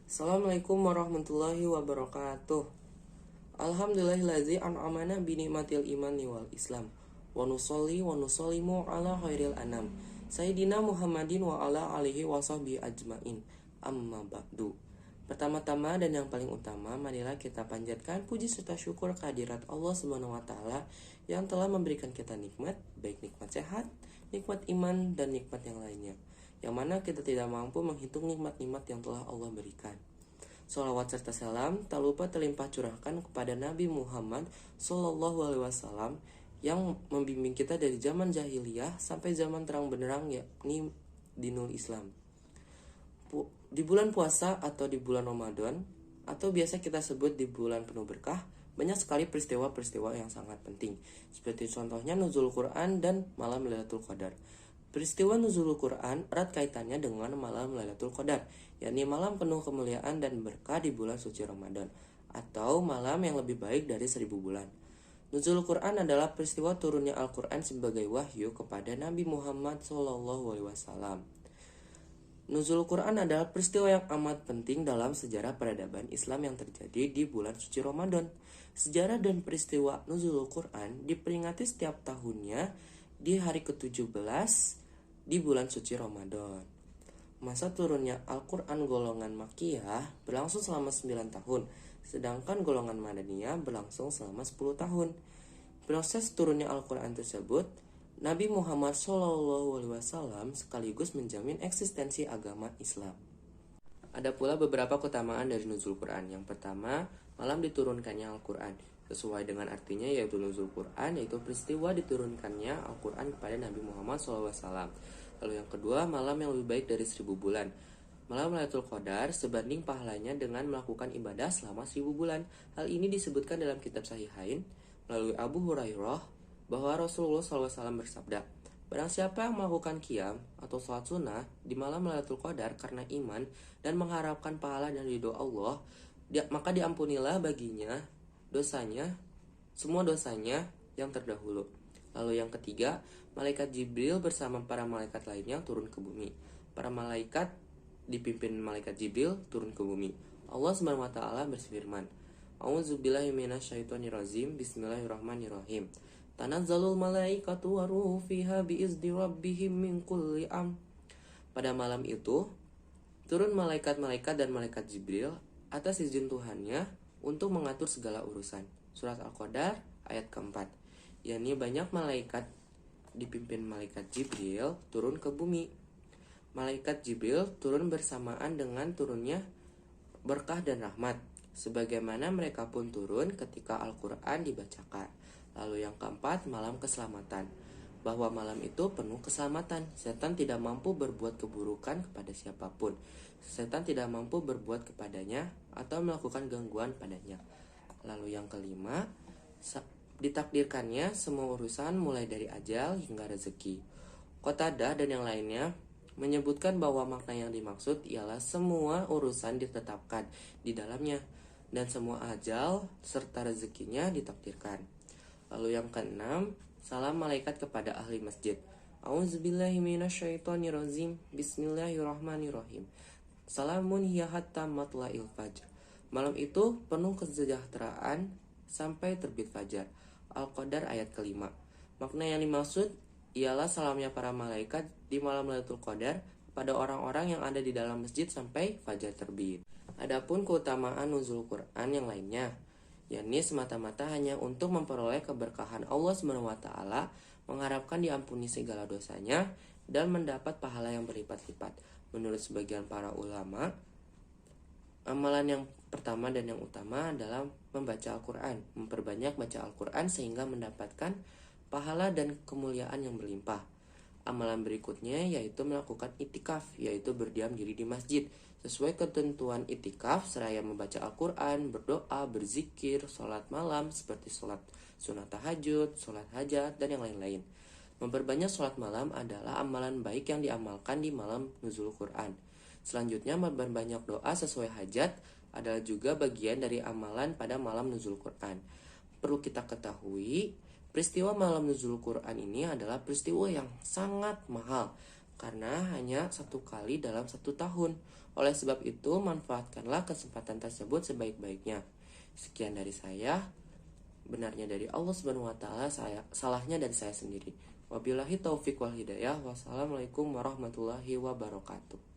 Assalamualaikum warahmatullahi wabarakatuh. Alhamdulillahillazi an'amana binikmatil imani wal islam. Wa nusolli wa nusollimu ala khairil anam Sayyidina Muhammadin wa ala alihi wa sahbihi ajmain. Amma ba'du. Pertama-tama dan yang paling utama, marilah kita panjatkan puji serta syukur kehadirat Allah Subhanahu wa taala yang telah memberikan kita nikmat, baik nikmat sehat, nikmat iman dan nikmat yang lainnya, yang mana kita tidak mampu menghitung nikmat-nikmat yang telah Allah berikan. Salawat serta salam tak lupa terlimpah curahkan kepada Nabi Muhammad Sallallahu Alaihi Wasallam yang membimbing kita dari zaman jahiliyah sampai zaman terang benderang, yakni dinul Islam. Di bulan puasa atau di bulan Ramadan, atau biasa kita sebut di bulan penuh berkah, banyak sekali peristiwa-peristiwa yang sangat penting, seperti contohnya nuzul Quran dan malam Lailatul Qadar. Peristiwa nuzul Quran erat kaitannya dengan malam Lailatul Qadar, yakni malam penuh kemuliaan dan berkah di bulan suci Ramadan, atau malam yang lebih baik dari 1000 bulan. Nuzul Quran adalah peristiwa turunnya Al-Quran sebagai wahyu kepada Nabi Muhammad SAW. Nuzul Quran adalah peristiwa yang amat penting dalam sejarah peradaban Islam yang terjadi di bulan suci Ramadan. Sejarah dan peristiwa nuzul Quran diperingati setiap tahunnya di hari ke-17 di bulan suci Ramadan. Masa turunnya Al-Quran golongan Makkiyah berlangsung selama 9 tahun, sedangkan golongan Madaniyah berlangsung selama 10 tahun. Proses turunnya Al-Quran tersebut, Nabi Muhammad SAW sekaligus menjamin eksistensi agama Islam. Ada pula beberapa keutamaan dari nuzul Quran. Yang pertama, malam diturunkannya Al-Quran. Sesuai dengan artinya, yaitu nuzul Quran, yaitu peristiwa diturunkannya Al-Quran kepada Nabi Muhammad SAW. Lalu yang kedua, malam yang lebih baik dari 1000 bulan. Malam Lailatul Qadar sebanding pahalanya dengan melakukan ibadah selama 1000 bulan. Hal ini disebutkan dalam kitab Sahihain melalui Abu Hurairah bahwa Rasulullah SAW bersabda, barang siapa yang melakukan qiyam atau sholat sunnah di malam Lailatul Qadar karena iman dan mengharapkan pahala dan ridho Allah, maka diampunilah baginya dosanya, semua dosanya yang terdahulu. Lalu yang ketiga, malaikat Jibril bersama para malaikat lainnya turun ke bumi. Para malaikat dipimpin malaikat Jibril turun ke bumi. Allah SWT berfirman, A'udzubillahi minasyaitonirrajim, Bismillahirrahmanirrahim. Tanazzalul malaikatu waruhu fiha biizni rabbihim min kulli am. Pada malam itu, turun malaikat-malaikat dan malaikat Jibril atas izin Tuhannya untuk mengatur segala urusan. Surat Al-Qadar ayat keempat. yakni banyak malaikat dipimpin malaikat Jibril turun ke bumi. Malaikat Jibril turun bersamaan dengan turunnya berkah dan rahmat, sebagaimana mereka pun turun ketika Al-Quran dibacakan. Lalu yang keempat, malam keselamatan, bahwa malam itu penuh keselamatan. Setan tidak mampu berbuat keburukan kepada siapapun. Setan tidak mampu berbuat kepadanya atau melakukan gangguan padanya. Lalu yang kelima, ditakdirkannya semua urusan mulai dari ajal hingga rezeki. Qatadah dan yang lainnya menyebutkan bahwa makna yang dimaksud ialah semua urusan ditetapkan di dalamnya dan semua ajal serta rezekinya ditakdirkan. Lalu yang keenam, salam malaikat kepada ahli masjid. A'udzubillahi minasyaitonirrajim. Bismillahirrahmanirrahim. Salamun hiya hatta matla'il fajr. Malam itu penuh kesejahteraan sampai terbit fajar. Al-Qadar ayat kelima. Makna yang dimaksud ialah salamnya para malaikat di malam Lailatul Qadar pada orang-orang yang ada di dalam masjid sampai fajar terbit. Adapun keutamaan nuzul Quran yang lainnya, yakni semata-mata hanya untuk memperoleh keberkahan Allah SWT, mengharapkan diampuni segala dosanya dan mendapat pahala yang berlipat-lipat. Menurut sebagian para ulama, amalan yang pertama dan yang utama adalah membaca Al-Quran, memperbanyak baca Al-Quran sehingga mendapatkan pahala dan kemuliaan yang berlimpah. Amalan berikutnya yaitu melakukan itikaf, yaitu berdiam diri di masjid sesuai ketentuan itikaf, seraya membaca Al-Quran, berdoa, berzikir, sholat malam seperti sholat sunat tahajud, sholat hajat, dan yang lain-lain. Memperbanyak sholat malam adalah amalan baik yang diamalkan di malam nuzul Quran. Selanjutnya, memperbanyak doa sesuai hajat adalah juga bagian dari amalan pada malam nuzul Quran. Perlu kita ketahui, peristiwa malam nuzul Quran ini adalah peristiwa yang sangat mahal, karena hanya satu kali dalam satu tahun. Oleh sebab itu, manfaatkanlah kesempatan tersebut sebaik-baiknya. Sekian dari saya, benarnya dari Allah Subhanahu wa taala, salahnya dari saya sendiri. Wabillahi taufik wal hidayah. Wassalamualaikum warahmatullahi wabarakatuh.